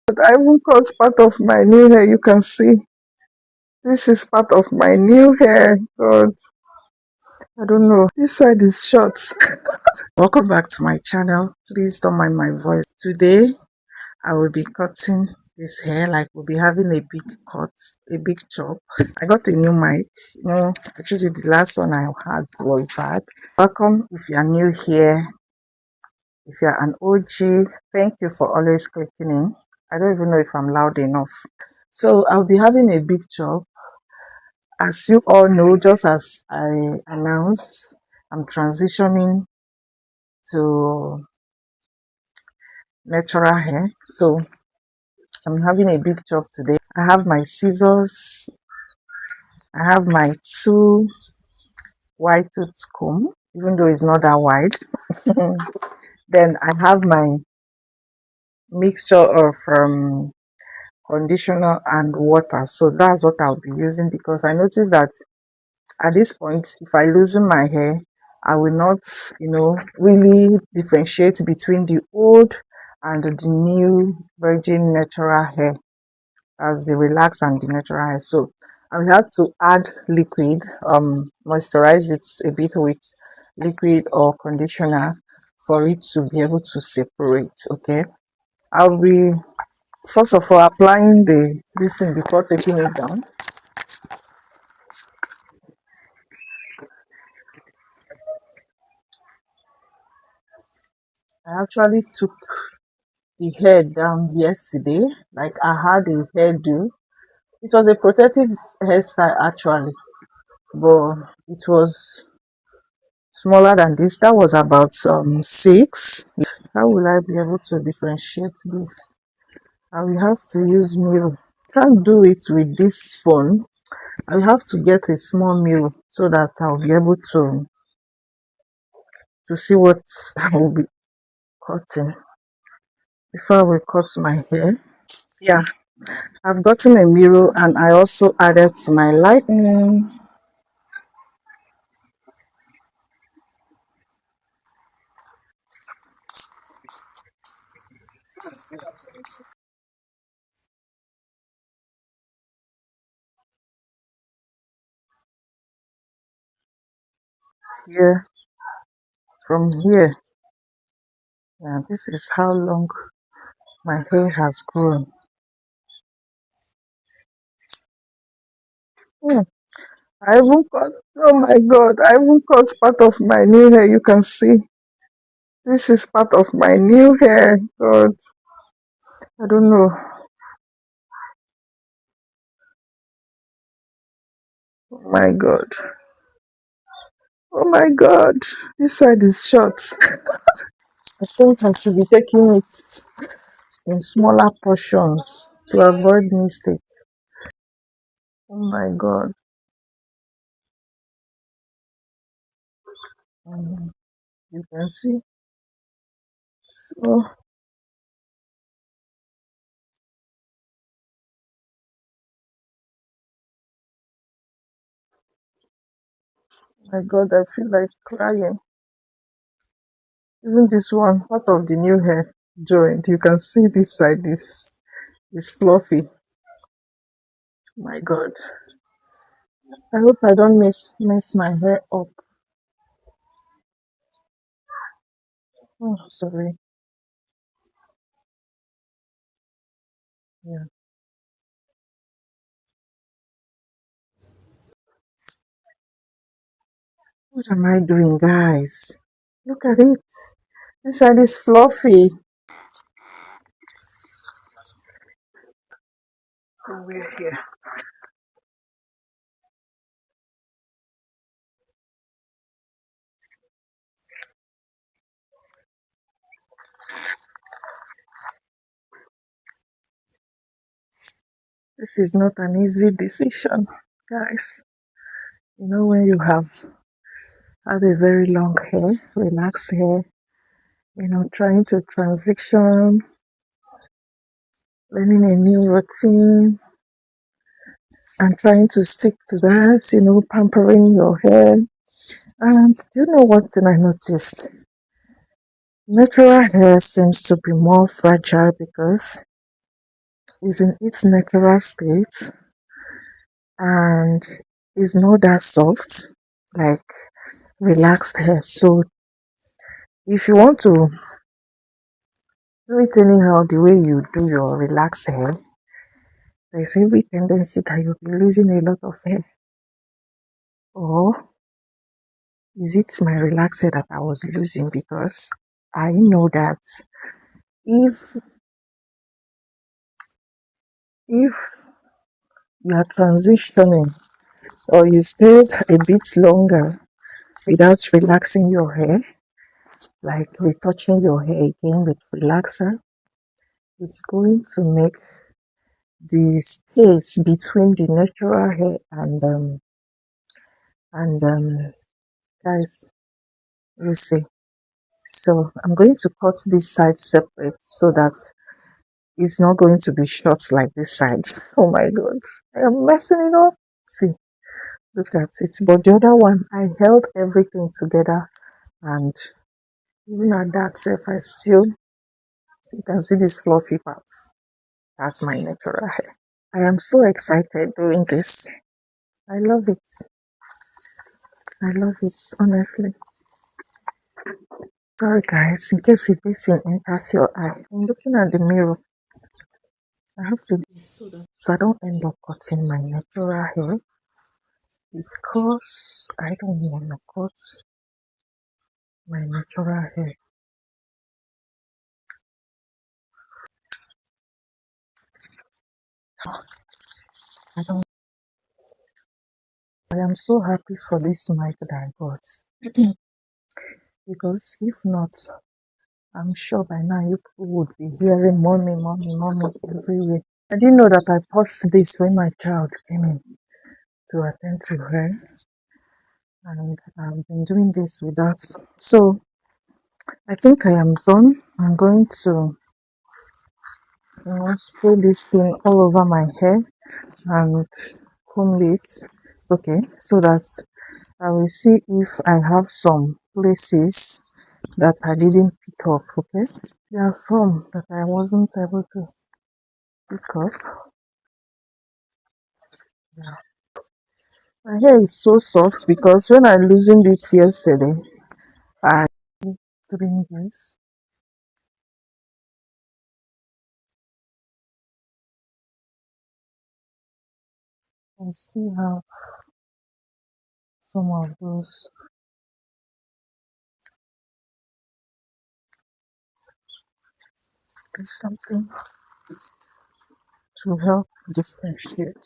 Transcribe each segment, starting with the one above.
I even cut part of my new hair. You can see this is part of my new hair. God, I don't know. This side is short. Welcome back to my channel. Please don't mind my voice. Today, I will be cutting this hair. Like, we'll be having a big cut, a big chop. I got a new mic. Actually, the last one I had was bad. Welcome if you are new here. If you're an OG, thank you for always clicking in. I don't even know if I'm loud enough. So I'll be having a big chop. As you all know, just as I announced, I'm transitioning to natural hair. So I'm having a big chop today. I have my scissors. I have my two white tooth comb, even though it's not that wide. Then I have my mixture of conditioner and water. So that's what I'll be using, because I noticed that at this point, if I loosen my hair, I will not, really differentiate between the old and the new virgin natural hair, as the relaxed and the natural hair. So I will have to add liquid, moisturize it a bit with liquid or conditioner for it to be able to separate. Okay, I'll be first of all applying this thing before taking it down. I actually took the hair down yesterday. Like, I had a hairdo. It was a protective hairstyle actually, but it was smaller than this. That was about 6. How will I be able to differentiate this? I will have to use mirror. Can't do it with this phone. I'll have to get a small mirror so that I'll be able to see what I will be cutting before I will cut my hair. Yeah, I've gotten a mirror, and I also added to my lightning. Here, from here, yeah, this is how long my hair has grown. Hmm, I even cut, oh my God, I even cut part of my new hair. You can see this is part of my new hair. God, I don't know. Oh my God. Oh my God, this side is short. I think I should be taking it in smaller portions to avoid mistake. Oh my God. Um, you can see. So, my God, I feel like crying. Even this one, part of the new hair joint, you can see this side is fluffy. My God. I hope I don't mess my hair up. Oh, sorry. Yeah. What am I doing, guys? Look at it. This side is fluffy. Somewhere here. This is not an easy decision, guys. When you have had a very long hair, relaxed hair, trying to transition, learning a new routine, and trying to stick to that, pampering your hair. And do you know one thing I noticed? Natural hair seems to be more fragile because is in its natural state and is not that soft, like relaxed hair. So if you want to do it anyhow, the way you do your relaxed hair, there's every tendency that you'll be losing a lot of hair. Or is it my relaxed hair that I was losing? Because I know that if if you are transitioning or you stayed a bit longer without relaxing your hair, like retouching your hair again with relaxer, it's going to make the space between the natural hair and guys, you see. So I'm going to cut this side separate so that it's not going to be short like this side. Oh my god, I am messing it up. See, look at it. But the other one, I held everything together, and even at that self, I still, you can see these fluffy parts. That's my natural hair. I am so excited doing this. I love it. I love it, honestly. Sorry guys, in case if this thing enters your eye, I'm looking at the mirror. I have to do this so I don't end up cutting my natural hair, because I don't want to cut my natural hair. I don't. I am so happy for this mic that I got because if not, I'm sure by now you people would be hearing mommy, mommy, mommy everywhere. I didn't know that I paused this when my child came in to attend to her, and I've been doing this without. So I think I am done. I'm going to spray this thing all over my hair and comb it. Okay, so that I will see if I have some places that I didn't pick up. Okay, there are some that I wasn't able to pick up. Yeah. My hair is so soft because when I loosened it yesterday, I trimmed this. I still have some of those. There's something to help differentiate.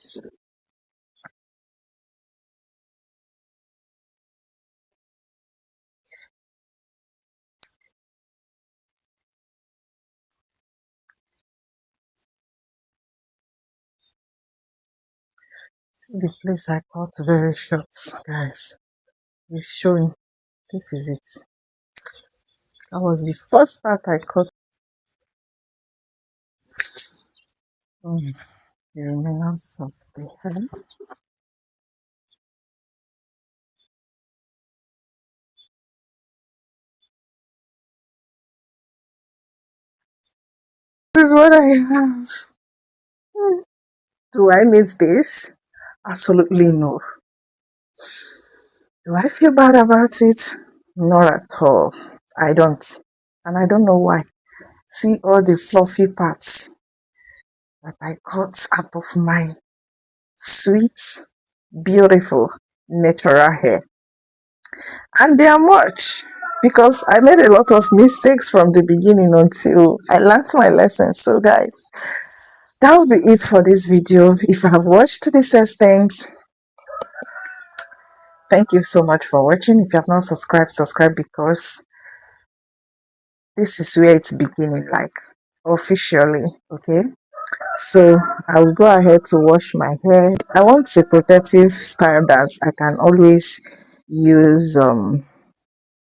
See the place I cut very short, guys. It's showing. This is it. That was the first part I cut. The remnants of the hair. This is what I have. Do I miss this? Absolutely no. Do I feel bad about it? Not at all. I don't. And I don't know why. See all the fluffy parts that I cut out of my sweet, beautiful, natural hair. And they are much because I made a lot of mistakes from the beginning until I learned my lesson. So guys, that will be it for this video. If you have watched this extent, thank you so much for watching. If you have not subscribed, subscribe, because this is where it's beginning, like officially. Okay, so I will go ahead to wash my hair. I want a protective style that I can always use,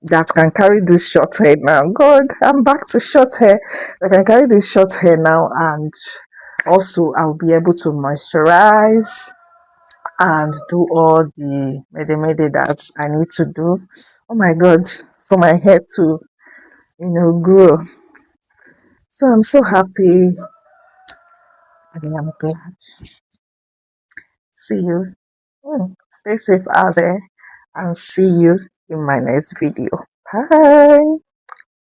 that can carry this short hair now. God, I'm back to short hair. I can carry this short hair now, and also I'll be able to moisturize and do all the mede that I need to do. Oh my god, for my hair to grow. So I'm so happy and I am glad. See you. Stay safe out there and see you in my next video. Bye.